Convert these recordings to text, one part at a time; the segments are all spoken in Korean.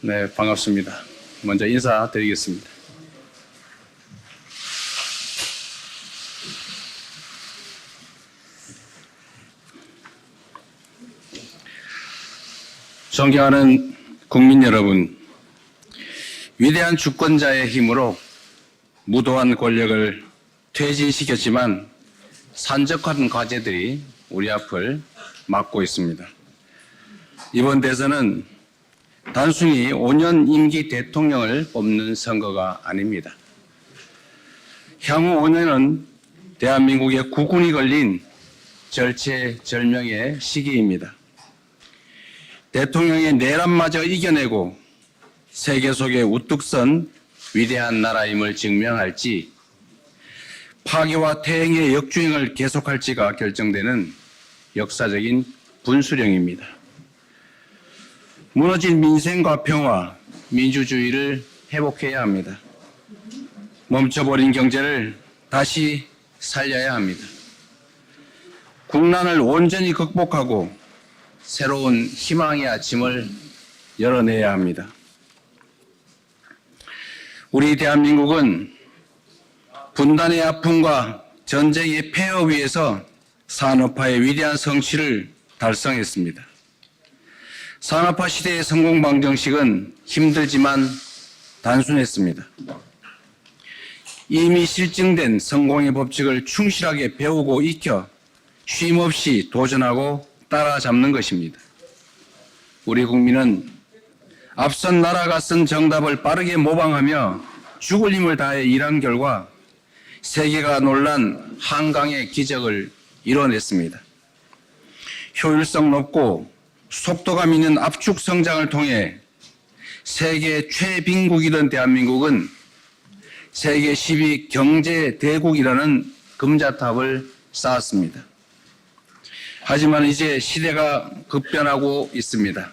네, 반갑습니다. 먼저 인사드리겠습니다. 존경하는 국민 여러분, 위대한 주권자의 힘으로 무도한 권력을 퇴진시켰지만 산적한 과제들이 우리 앞을 막고 있습니다. 이번 대선은 단순히 5년 임기 대통령을 뽑는 선거가 아닙니다. 향후 5년은 대한민국의 국군이 걸린 절체절명의 시기입니다. 대통령의 내란마저 이겨내고 세계 속에 우뚝 선 위대한 나라임을 증명할지 파괴와 퇴행의 역주행을 계속할지가 결정되는 역사적인 분수령입니다. 무너진 민생과 평화, 민주주의를 회복해야 합니다. 멈춰버린 경제를 다시 살려야 합니다. 국난을 온전히 극복하고 새로운 희망의 아침을 열어내야 합니다. 우리 대한민국은 분단의 아픔과 전쟁의 폐허 위에서 산업화의 위대한 성취를 달성했습니다. 산업화 시대의 성공 방정식은 힘들지만 단순했습니다. 이미 실증된 성공의 법칙을 충실하게 배우고 익혀 쉼없이 도전하고 따라잡는 것입니다. 우리 국민은 앞선 나라가 쓴 정답을 빠르게 모방하며 죽을 힘을 다해 일한 결과 세계가 놀란 한강의 기적을 이뤄냈습니다. 효율성 높고 속도감 있는 압축 성장을 통해 세계 최빈국이던 대한민국은 세계 10위 경제 대국이라는 금자탑을 쌓았습니다. 하지만 이제 시대가 급변하고 있습니다.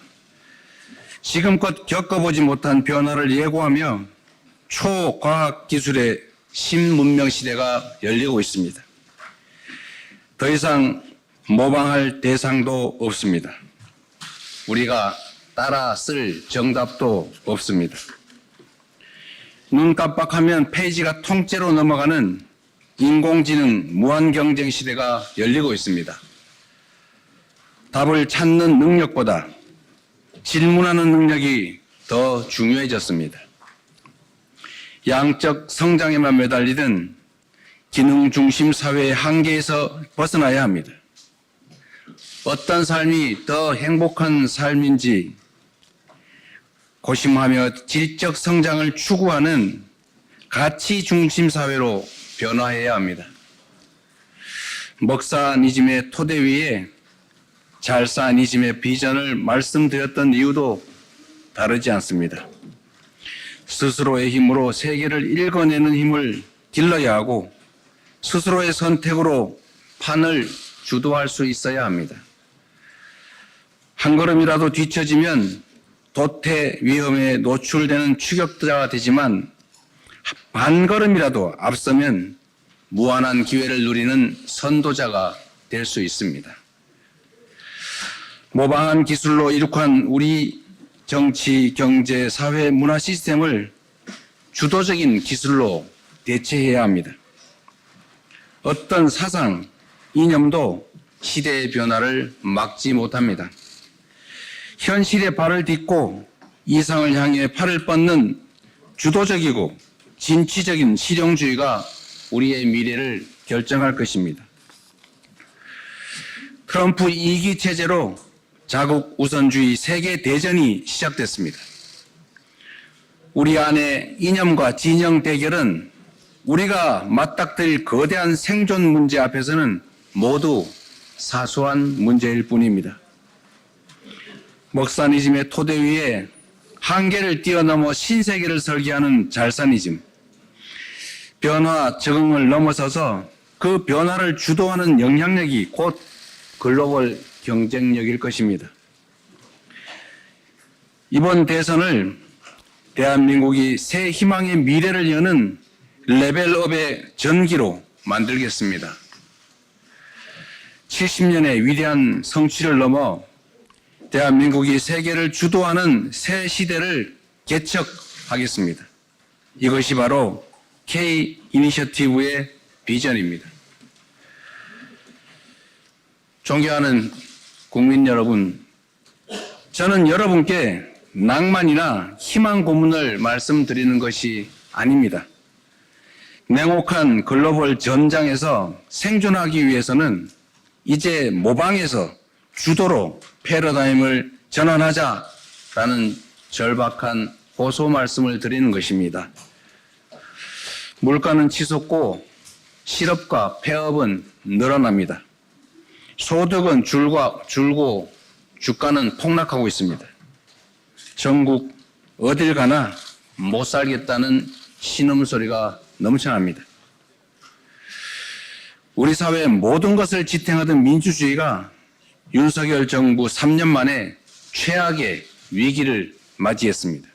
지금껏 겪어보지 못한 변화를 예고하며 초과학기술의 신문명 시대가 열리고 있습니다. 더 이상 모방할 대상도 없습니다. 우리가 따라 쓸 정답도 없습니다. 눈 깜빡하면 페이지가 통째로 넘어가는 인공지능 무한경쟁 시대가 열리고 있습니다. 답을 찾는 능력보다 질문하는 능력이 더 중요해졌습니다. 양적 성장에만 매달리던 기능 중심 사회의 한계에서 벗어나야 합니다. 어떤 삶이 더 행복한 삶인지 고심하며 질적 성장을 추구하는 가치 중심 사회로 변화해야 합니다. 먹사니즘의 토대 위에 잘사니즘의 비전을 말씀드렸던 이유도 다르지 않습니다. 스스로의 힘으로 세계를 읽어내는 힘을 길러야 하고 스스로의 선택으로 판을 주도할 수 있어야 합니다. 한 걸음이라도 뒤처지면 도태 위험에 노출되는 추격자가 되지만 반 걸음이라도 앞서면 무한한 기회를 누리는 선도자가 될 수 있습니다. 모방한 기술로 이룩한 우리 정치, 경제, 사회, 문화 시스템을 주도적인 기술로 대체해야 합니다. 어떤 사상, 이념도 시대의 변화를 막지 못합니다. 현실에 발을 딛고 이상을 향해 팔을 뻗는 주도적이고 진취적인 실용주의가 우리의 미래를 결정할 것입니다. 트럼프 2기 체제로 자국 우선주의 세계 대전이 시작됐습니다. 우리 안의 이념과 진영 대결은 우리가 맞닥뜨릴 거대한 생존 문제 앞에서는 모두 사소한 문제일 뿐입니다. 먹사니즘의 토대 위에 한계를 뛰어넘어 신세계를 설계하는 잘사니즘, 변화 적응을 넘어서서 그 변화를 주도하는 영향력이 곧 글로벌 경쟁력일 것입니다. 이번 대선을 대한민국이 새 희망의 미래를 여는 레벨업의 전기로 만들겠습니다. 70년의 위대한 성취를 넘어 대한민국이 세계를 주도하는 새 시대를 개척하겠습니다. 이것이 바로 K 이니셔티브의 비전입니다. 존경하는 국민 여러분, 저는 여러분께 낭만이나 희망 고문을 말씀드리는 것이 아닙니다. 냉혹한 글로벌 전장에서 생존하기 위해서는 이제 모방에서 주도로 패러다임을 전환하자라는 절박한 호소 말씀을 드리는 것입니다. 물가는 치솟고 실업과 폐업은 늘어납니다. 소득은 줄고 주가는 폭락하고 있습니다. 전국 어딜 가나 못 살겠다는 신음소리가 넘쳐납니다. 우리 사회의 모든 것을 지탱하던 민주주의가 윤석열 정부 3년 만에 최악의 위기를 맞이했습니다.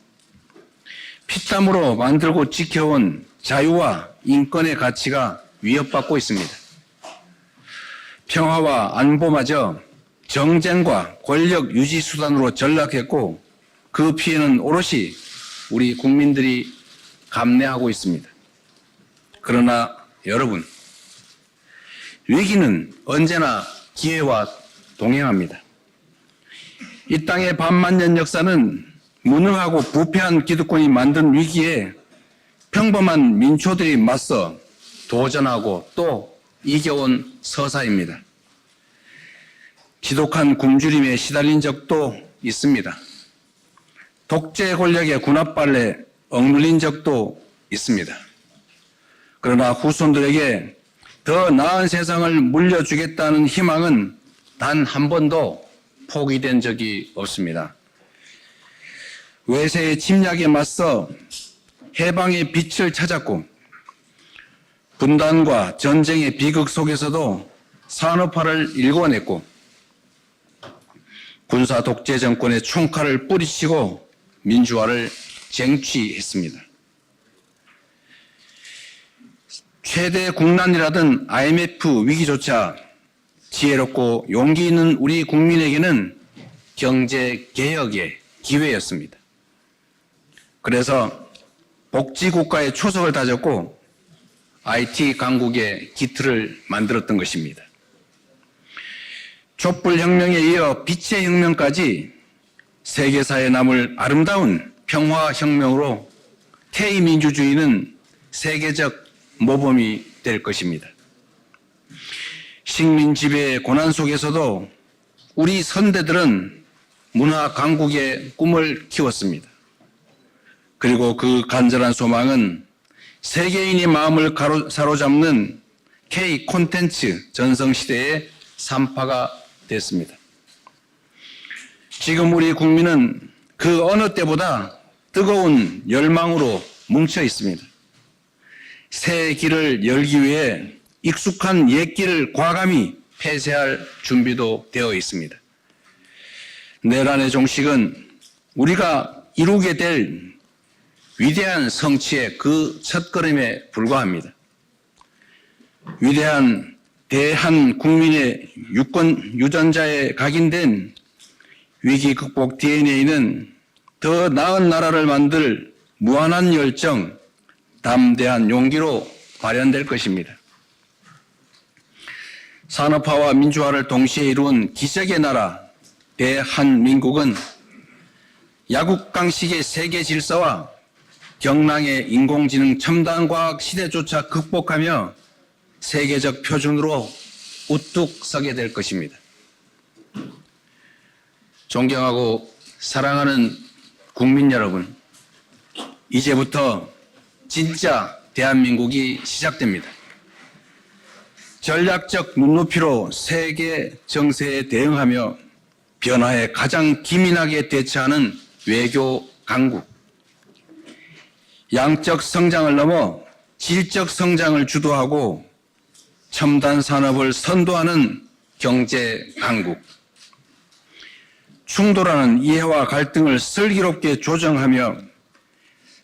피땀으로 만들고 지켜온 자유와 인권의 가치가 위협받고 있습니다. 평화와 안보마저 정쟁과 권력 유지 수단으로 전락했고 그 피해는 오롯이 우리 국민들이 감내하고 있습니다. 그러나 여러분, 위기는 언제나 기회와 동행합니다. 이 땅의 반만년 역사는 무능하고 부패한 기득권이 만든 위기에 평범한 민초들이 맞서 도전하고 또 이겨온 서사입니다. 지독한 굶주림에 시달린 적도 있습니다. 독재 권력의 군합발에 억눌린 적도 있습니다. 그러나 후손들에게 더 나은 세상을 물려주겠다는 희망은 단 한 번도 포기된 적이 없습니다. 외세의 침략에 맞서 해방의 빛을 찾았고 분단과 전쟁의 비극 속에서도 산업화를 일궈냈고 군사 독재 정권의 총칼을 뿌리치고 민주화를 쟁취했습니다. 최대 국난이라던 IMF 위기조차 지혜롭고 용기 있는 우리 국민에게는 경제개혁의 기회였습니다. 그래서 복지국가의 초석을 다졌고 IT 강국의 기틀을 만들었던 것입니다. 촛불혁명에 이어 빛의 혁명까지 세계사에 남을 아름다운 평화혁명으로 K민주주의는 세계적 모범이 될 것입니다. 식민 지배의 고난 속에서도 우리 선대들은 문화 강국의 꿈을 키웠습니다. 그리고 그 간절한 소망은 세계인의 마음을 사로잡는 K 콘텐츠 전성시대의 산파가 됐습니다. 지금 우리 국민은 그 어느 때보다 뜨거운 열망으로 뭉쳐 있습니다. 새 길을 열기 위해 익숙한 옛 길을 과감히 폐쇄할 준비도 되어 있습니다. 내란의 종식은 우리가 이루게 될 위대한 성취의 그 첫걸음에 불과합니다. 위대한 대한 국민의 유전자에 각인된 위기 극복 DNA는 더 나은 나라를 만들 무한한 열정, 담대한 용기로 발현될 것입니다. 산업화와 민주화를 동시에 이룬 기적의 나라 대한민국은 야국강식의 세계 질서와 경랑의 인공지능 첨단과학 시대조차 극복하며 세계적 표준으로 우뚝 서게 될 것입니다. 존경하고 사랑하는 국민 여러분, 이제부터 진짜 대한민국이 시작됩니다. 전략적 눈높이로 세계 정세에 대응하며 변화에 가장 기민하게 대처하는 외교 강국, 양적 성장을 넘어 질적 성장을 주도하고 첨단 산업을 선도하는 경제 강국, 충돌하는 이해와 갈등을 슬기롭게 조정하며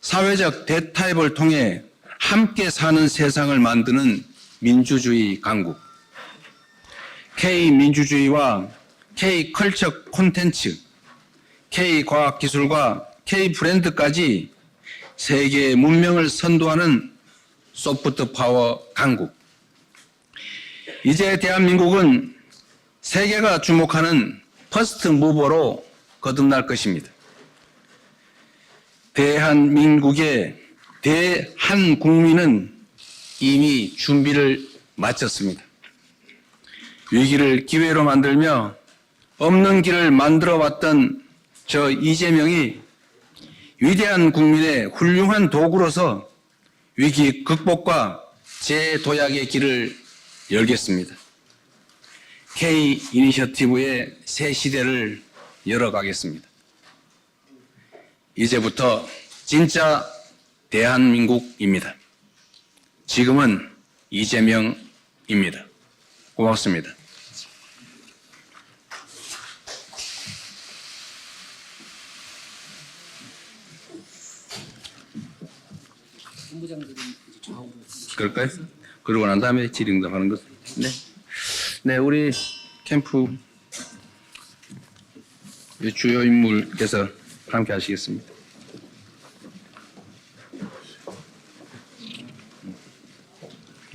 사회적 대타협을 통해 함께 사는 세상을 만드는 민주주의 강국, K민주주의와 K컬처 콘텐츠, K과학기술과 K 브랜드까지 세계 문명을 선도하는 소프트 파워 강국. 이제 대한민국은 세계가 주목하는 퍼스트 무버로 거듭날 것입니다. 대한민국의 대한국민은 이미 준비를 마쳤습니다. 위기를 기회로 만들며 없는 길을 만들어 왔던 저 이재명이 위대한 국민의 훌륭한 도구로서 위기 극복과 재도약의 길을 열겠습니다. K 이니셔티브의 새 시대를 열어가겠습니다. 이제부터 진짜 대한민국입니다. 지금은 이재명입니다. 고맙습니다. 본부장들은 이제 좌우로. 그럴까요? 그러고 난 다음에 질의응답하는 것. 네. 네, 우리 캠프 주요 인물께서 함께 하시겠습니다.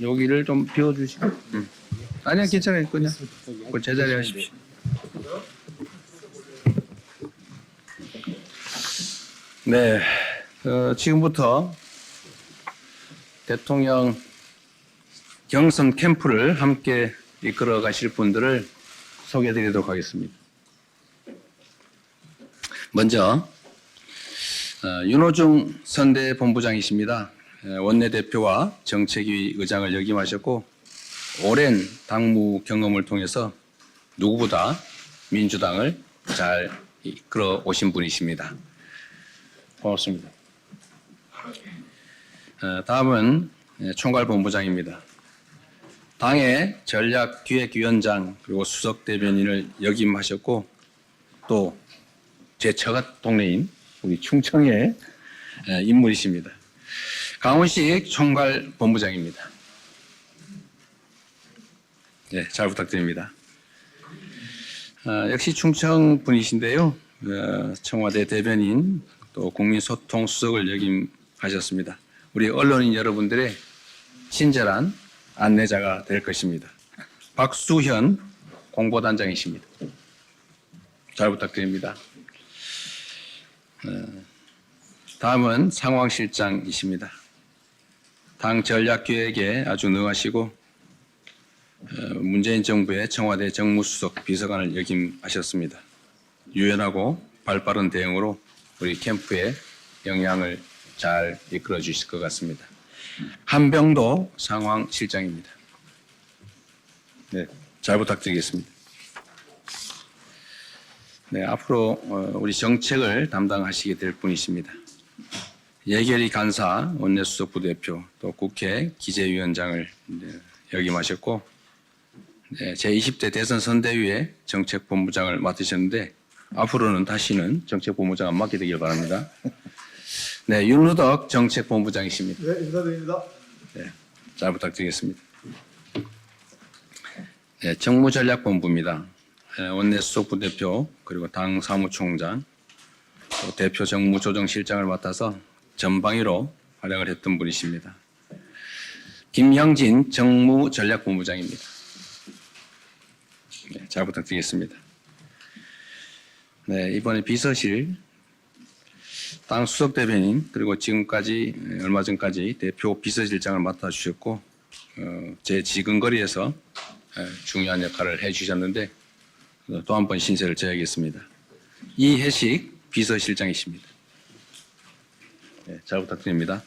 여기를 좀 비워주시고. 아니야, 괜찮아요. 그냥 그 제자리 하십시오. 네, 지금부터 대통령 경선 캠프를 함께 이끌어 가실 분들을 소개해 드리도록 하겠습니다. 먼저 윤호중 선대본부장이십니다. 원내대표와 정책위 의장을 역임하셨고 오랜 당무 경험을 통해서 누구보다 민주당을 잘 이끌어 오신 분이십니다. 고맙습니다. 다음은 총괄본부장입니다. 당의 전략기획위원장 그리고 수석대변인을 역임하셨고 또 제 처가 동네인 우리 충청의 인물이십니다. 강훈식 총괄본부장입니다. 네, 잘 부탁드립니다. 역시 충청 분이신데요. 청와대 대변인 또 국민소통수석을 역임하셨습니다. 우리 언론인 여러분들의 친절한 안내자가 될 것입니다. 박수현 공보단장이십니다. 잘 부탁드립니다. 다음은 상황실장이십니다. 당 전략기획에 아주 능하시고 문재인 정부의 청와대 정무수석 비서관을 역임하셨습니다. 유연하고 발빠른 대응으로 우리 캠프의 역량을 잘 이끌어 주실 것 같습니다. 한병도 상황실장입니다. 네, 잘 부탁드리겠습니다. 네, 앞으로 우리 정책을 담당하시게 될 분이십니다. 예결위 간사 원내수석 부대표 또 국회 기재위원장을 역임하셨고 제20대 대선 선대위의 정책본부장을 맡으셨는데 앞으로는 다시는 정책본부장 안 맡게 되길 바랍니다. 네, 윤우덕 정책본부장이십니다. 네, 인사드립니다. 네, 잘 부탁드리겠습니다. 네, 정무전략본부입니다. 원내수석 부대표 그리고 당 사무총장 또 대표 정무조정실장을 맡아서 전방위로 활약을 했던 분이십니다. 김형진 정무전략본부장입니다. 네, 잘 부탁드리겠습니다. 네, 이번에 비서실 당 수석대변인 그리고 지금까지 얼마 전까지 대표 비서실장을 맡아주셨고 제 지근거리에서 중요한 역할을 해주셨는데 또 한 번 신세를 져야겠습니다. 이혜식 비서실장이십니다. 네, 잘 부탁드립니다.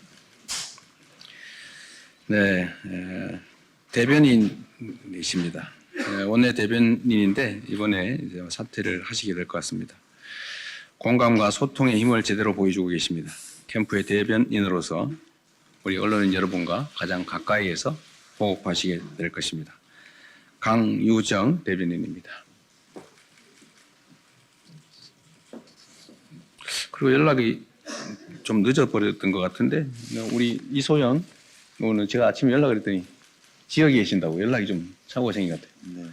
네, 대변인이십니다. 원내 대변인인데 이번에 이제 사퇴를 하시게 될 것 같습니다. 공감과 소통의 힘을 제대로 보여주고 계십니다. 캠프의 대변인으로서 우리 언론인 여러분과 가장 가까이에서 호흡하시게 될 것입니다. 강유정 대변인입니다. 그리고 연락이 좀 늦어버렸던 것 같은데 우리 이소영 오늘 제가 아침에 연락을 했더니 지역에 계신다고 연락이 좀 착오가 생긴 것 같아요. 네.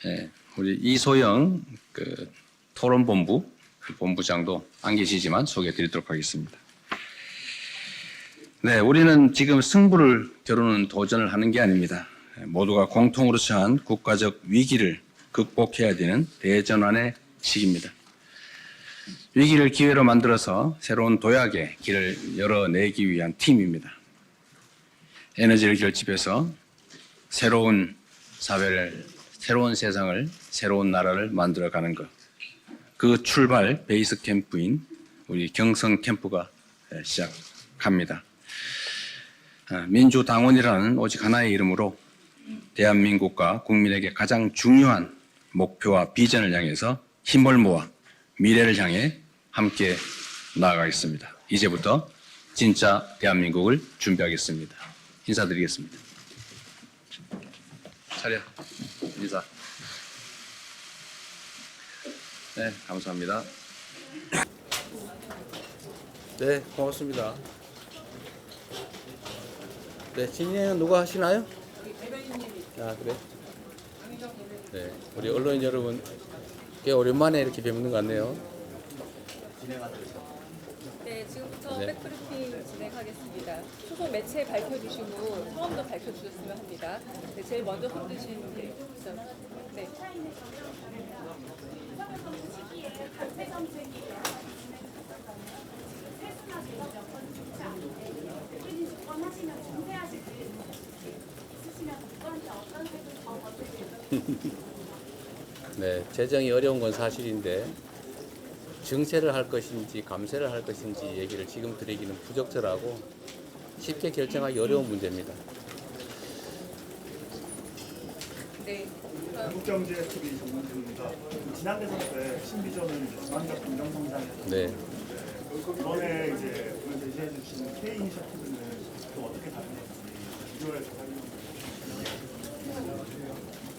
네, 우리 이소영 토론본부 그 본부장도 안 계시지만 소개해 드리도록 하겠습니다. 네, 우리는 지금 승부를 겨루는 도전을 하는 게 아닙니다. 모두가 공통으로 처한 국가적 위기를 극복해야 되는 대전환의 시기입니다. 위기를 기회로 만들어서 새로운 도약의 길을 열어내기 위한 팀입니다. 에너지를 결집해서 새로운 사회를, 새로운 세상을, 새로운 나라를 만들어가는 것. 그 출발 베이스 캠프인 우리 경성 캠프가 시작합니다. 민주당원이라는 오직 하나의 이름으로 대한민국과 국민에게 가장 중요한 목표와 비전을 향해서 힘을 모아 미래를 향해 함께 나아가겠습니다. 이제부터 진짜 대한민국을 준비하겠습니다. 인사드리겠습니다. 차려 인사. 네, 감사합니다. 네, 고맙습니다. 네, 진행은 누가 하시나요? 아, 그래? 네, 우리 언론인 여러분, 꽤 오랜만에 이렇게 뵙는 것 같네요. 네, 지금부터 네. 백브리핑 진행하겠습니다. 소속 매체 밝혀주시고 성함도 밝혀주셨으면 합니다. 네, 제일 먼저 손드신 네. 네, 재정이 어려운 건 사실인데 증세를 할 것인지 감세를 할 것인지 얘기를 지금 드리기는 부적절하고 쉽게 결정하기 어려운 문제입니다. 네. 한국경제TV 정문입니다. 지난 대선 때 신비전은 전환적 긍정 성장에서 네. 이번에 이제 오늘 제시해 주시는 K 이니셔티브는 또 어떻게 다른지 비교해서 설명해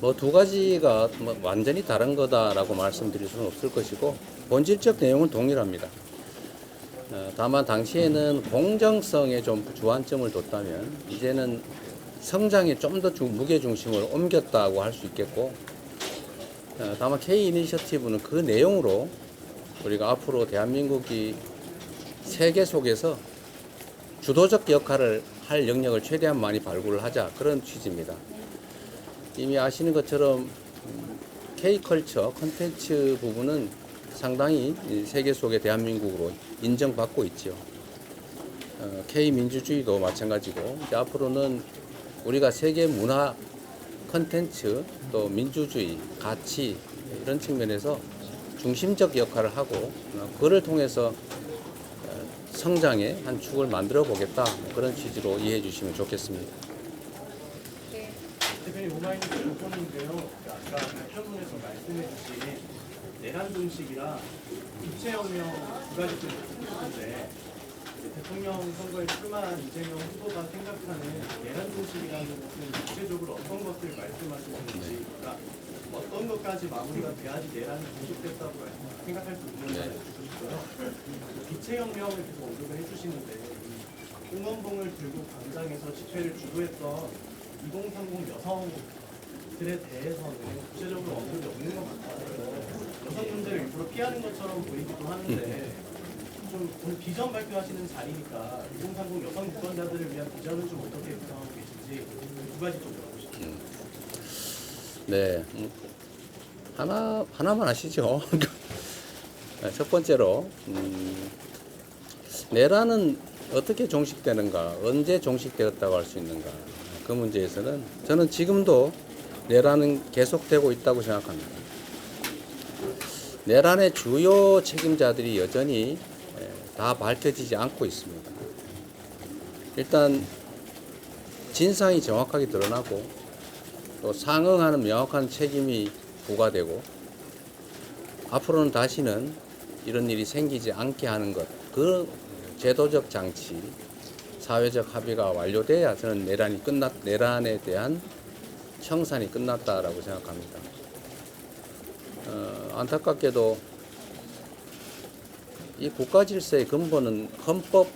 뭐 두 가지가 뭐 완전히 다른 거다라고 말씀드릴 수는 없을 것이고 본질적 내용은 동일합니다. 다만 당시에는 공정성에 좀 주안점을 뒀다면 이제는 성장에 좀 더 무게 중심을 옮겼다고 할 수 있겠고, 다만 K 이니셔티브는 그 내용으로 우리가 앞으로 대한민국이 세계 속에서 주도적 역할을 할 영역을 최대한 많이 발굴을 하자, 그런 취지입니다. 이미 아시는 것처럼 K컬처 콘텐츠 부분은 상당히 세계 속의 대한민국으로 인정받고 있죠. K민주주의도 마찬가지고, 이제 앞으로는 우리가 세계 문화 콘텐츠 또 민주주의 가치 이런 측면에서 중심적 역할을 하고 그를 통해서 성장의 한 축을 만들어 보겠다, 그런 취지로 이해해 주시면 좋겠습니다. 네. 대표님 오마이뉴스 조건인데요. 아까 발표문에서 말씀해 주신 내란 종식이랑 국채혁명 두 가지 좀 있는데 대통령 선거에 출마한 이재명 후보가 생각하는 내란 종식이라는 것은 구체적으로 어떤 것을 말씀하시는지, 그러니까 어떤 것까지 마무리가 돼야지 내란이 종식됐다고 생각할 수 있는지 알려주시고요. 기체혁명을 계속 언급을 해주시는데 홍원봉을 들고 광장에서 집회를 주도했던 2030 여성들에 대해서는 구체적으로 언급이 없는 것 같아요. 여성 문제를 일부러 피하는 것처럼 보이기도 하는데 좀 오늘 비전 발표하시는 자리니까 2030 여성 유권자들을 위한 비전을 좀 어떻게 구상하고 계신지 두 가지 좀 물어보실게요. 네, 하나만 하시죠. 첫 번째로 내란은 어떻게 종식되는가, 언제 종식되었다고 할 수 있는가, 그 문제에서는 저는 지금도 내란은 계속되고 있다고 생각합니다. 내란의 주요 책임자들이 여전히 다 밝혀지지 않고 있습니다. 일단 진상이 정확하게 드러나고 또 상응하는 명확한 책임이 부과되고 앞으로는 다시는 이런 일이 생기지 않게 하는 것, 그 제도적 장치, 사회적 합의가 완료돼야 저는 내란에 대한 청산이 끝났다라고 생각합니다. 안타깝게도 이 국가 질서의 근본은 헌법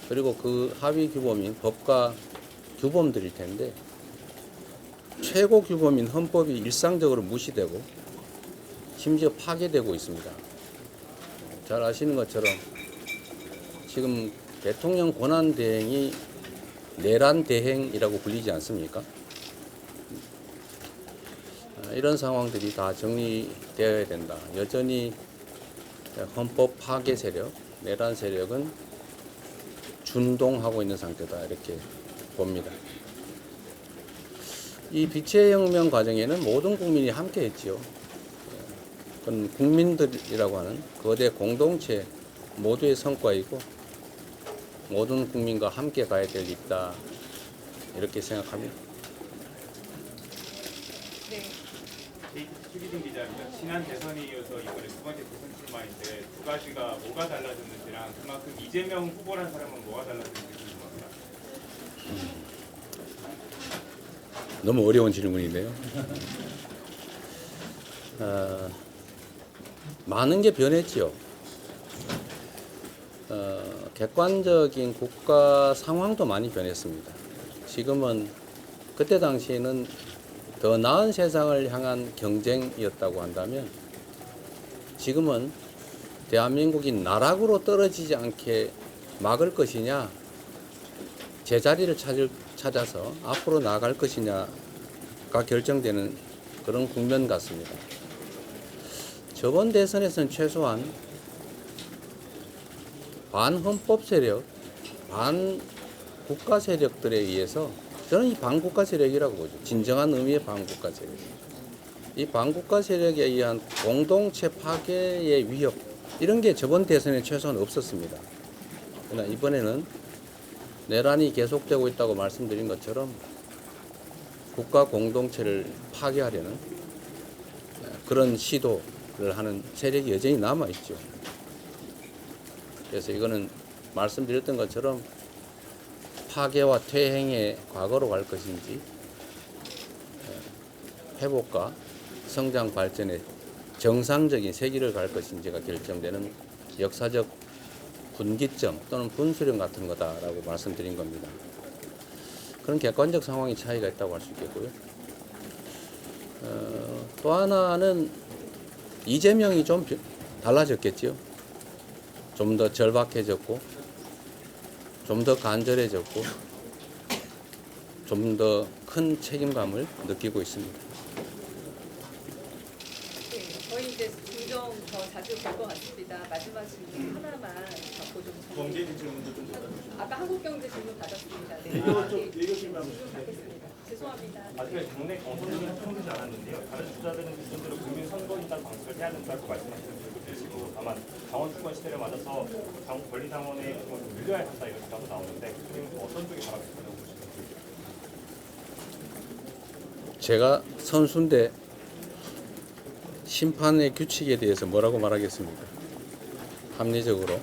그리고 그 하위 규범인 법과 규범들일 텐데 최고 규범인 헌법이 일상적으로 무시되고 심지어 파괴되고 있습니다. 잘 아시는 것처럼 지금 대통령 권한 대행이 내란 대행이라고 불리지 않습니까? 이런 상황들이 다 정리되어야 된다. 여전히 헌법 파괴 세력, 내란 세력은 준동하고 있는 상태다. 이렇게 봅니다. 이 빛의 혁명 과정에는 모든 국민이 함께 했지요. 그건 국민들이라고 하는 거대 공동체 모두의 성과이고 모든 국민과 함께 가야 될 일이다. 이렇게 생각합니다. 네. 최기진 기자입니다. 지난 대선에 이어서 이번에 두 번째 대선 출마인데 두 가지가 뭐가 달라졌는지랑 그만큼 이재명 후보라는 사람은 뭐가 달라졌는지 궁금합니다. 너무 어려운 질문인데요. 많은 게 변했죠. 객관적인 국가 상황도 많이 변했습니다. 지금은 그때 당시에는 더 나은 세상을 향한 경쟁이었다고 한다면 지금은 대한민국이 나락으로 떨어지지 않게 막을 것이냐, 제자리를 찾아서 앞으로 나아갈 것이냐가 결정되는 그런 국면 같습니다. 저번 대선에서는 최소한 반헌법 세력, 반국가 세력들에 의해서 저는 이 반국가 세력이라고 보죠. 진정한 의미의 반국가 세력. 이 반국가 세력에 의한 공동체 파괴의 위협, 이런 게 저번 대선에 최소한 없었습니다. 그러나 이번에는 내란이 계속되고 있다고 말씀드린 것처럼 국가 공동체를 파괴하려는 그런 시도를 하는 세력이 여전히 남아있죠. 그래서 이거는 말씀드렸던 것처럼 파괴와 퇴행의 과거로 갈 것인지 회복과 성장 발전의 정상적인 세기를 갈 것인지가 결정되는 역사적 분기점 또는 분수령 같은 거다라고 말씀드린 겁니다. 그런 객관적 상황의 차이가 있다고 할 수 있겠고요. 또 하나는 이재명이 좀 달라졌겠죠. 좀 더 절박해졌고 좀 더 간절해졌고 좀 더 큰 책임감을 느끼고 있습니다. 네, 저희 이제 종종 더 자주 볼 것 같습니다. 마지막 질문 하나만 받고 좀 범죄 질문도 좀 아까 한국경제 질문 받았습니다. 네, 외교 질문 질문 받겠습니다. 죄송합니다. 아직까지 당내 경선이 확정되지 않았는데요. 다른 주자들은 기존대로 국민 선거인단 방식을 해야 된다고 말씀하시는 분도 계시고 다만 당원 출마 시대를 맞아서 권리당원의 부분을 좀 늘려야 한다 이런 주장도 나오는데 그중에 어떤 쪽이 바람직하다고 보시는지. 제가 선수인데 심판의 규칙에 대해서 뭐라고 말하겠습니까? 합리적으로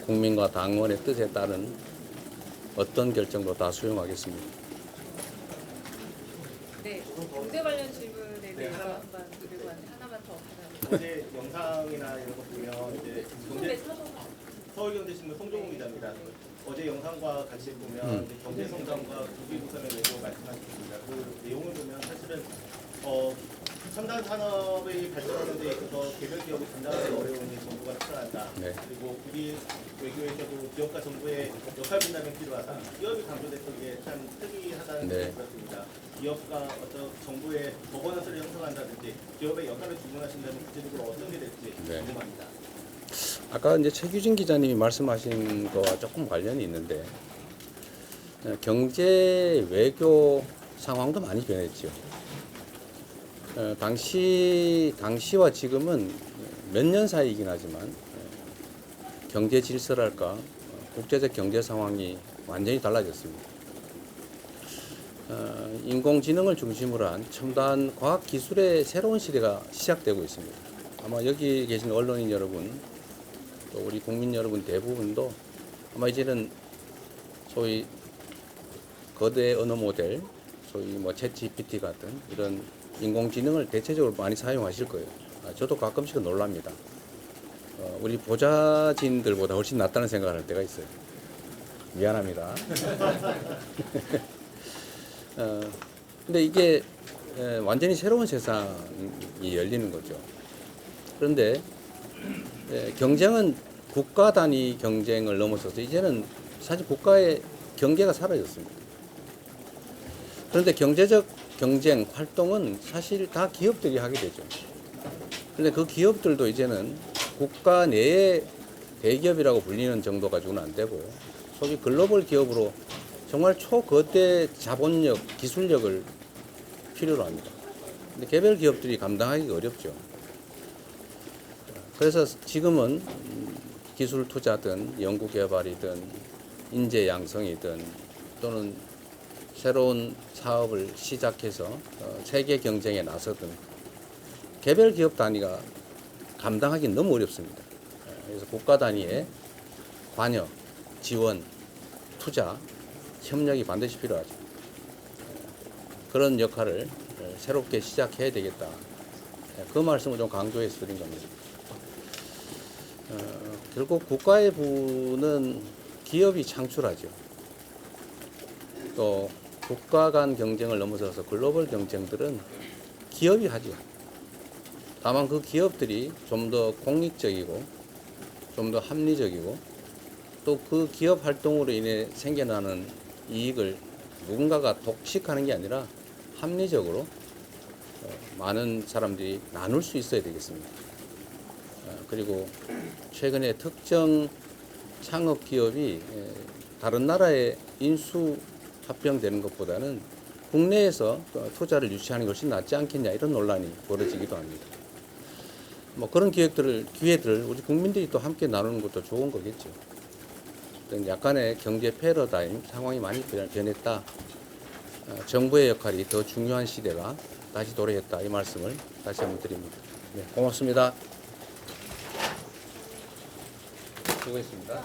국민과 당원의 뜻에 따른 어떤 결정도 다 수용하겠습니다. 네, 경제 관련 질문에 대해서 한번 드리고 왔는데 하나만 더 받아볼까요? 어제 영상이나 이런 거 보면 이제 소매 사서 서울경제신문 송종훈 기자입니다. 어제 영상과 같이 보면 이제 경제 성장과 국위 구성의 내용 말씀하셨습니다. 그 내용을 보면 사실은 첨단 산업의 발전하는 데 있어서 개별 기업이 감당하기 어려움이 정부가 나타난다. 네. 그리고 국위 외교에서도 기업과 정부의 역할 분담이 필요하다. 기업이 강조됐던 게 참 특이하다는 네. 생각이 들었습니다. 기업과 어떤 정부의 거버넌스를 형성한다든지 기업의 역할을 주문하신다면 구체적으로 어떤 게 될지 네. 궁금합니다. 아까 이제 최규진 기자님이 말씀하신 거와 조금 관련이 있는데 경제 외교 상황도 많이 변했죠. 당시와 지금은 몇 년 사이이긴 하지만 경제 질서랄까 국제적 경제 상황이 완전히 달라졌습니다. 인공지능을 중심으로 한 첨단 과학 기술의 새로운 시대가 시작되고 있습니다. 아마 여기 계신 언론인 여러분 또 우리 국민 여러분 대부분도 아마 이제는 소위 거대 언어 모델, 소위 뭐 챗GPT 같은 이런 인공지능을 대체적으로 많이 사용하실 거예요. 저도 가끔씩은 놀랍니다. 우리 보좌진들보다 훨씬 낫다는 생각을 할 때가 있어요. 미안합니다. 근데 이게 완전히 새로운 세상이 열리는 거죠. 그런데 경쟁은 국가 단위 경쟁을 넘어서서 이제는 사실 국가의 경계가 사라졌습니다. 그런데 경제적 경쟁 활동은 사실 다 기업들이 하게 되죠. 그런데 그 기업들도 이제는 국가 내의 대기업이라고 불리는 정도 가지고는 안 되고 소위 글로벌 기업으로 정말 초거대 자본력, 기술력을 필요로 합니다. 근데 개별 기업들이 감당하기가 어렵죠. 그래서 지금은 기술 투자든 연구 개발이든 인재 양성이든 또는 새로운 사업을 시작해서 세계 경쟁에 나서든 개별 기업 단위가 감당하기 너무 어렵습니다. 그래서 국가 단위의 관여, 지원, 투자, 협력이 반드시 필요하죠. 그런 역할을 새롭게 시작해야 되겠다. 그 말씀을 좀 강조해서 드린 겁니다. 결국 국가의 부는 기업이 창출하죠. 또 국가 간 경쟁을 넘어서서 글로벌 경쟁들은 기업이 하죠. 다만 그 기업들이 좀 더 공익적이고 좀 더 합리적이고 또 그 기업 활동으로 인해 생겨나는 이익을 누군가가 독식하는 게 아니라 합리적으로 많은 사람들이 나눌 수 있어야 되겠습니다. 그리고 최근에 특정 창업 기업이 다른 나라에 인수 합병되는 것보다는 국내에서 투자를 유치하는 것이 낫지 않겠냐 이런 논란이 벌어지기도 합니다. 뭐 그런 기회들을 우리 국민들이 또 함께 나누는 것도 좋은 거겠죠. 약간의 경제 패러다임 상황이 많이 변했다. 정부의 역할이 더 중요한 시대가 다시 도래했다. 이 말씀을 다시 한번 드립니다. 네, 고맙습니다. 수고했습니다.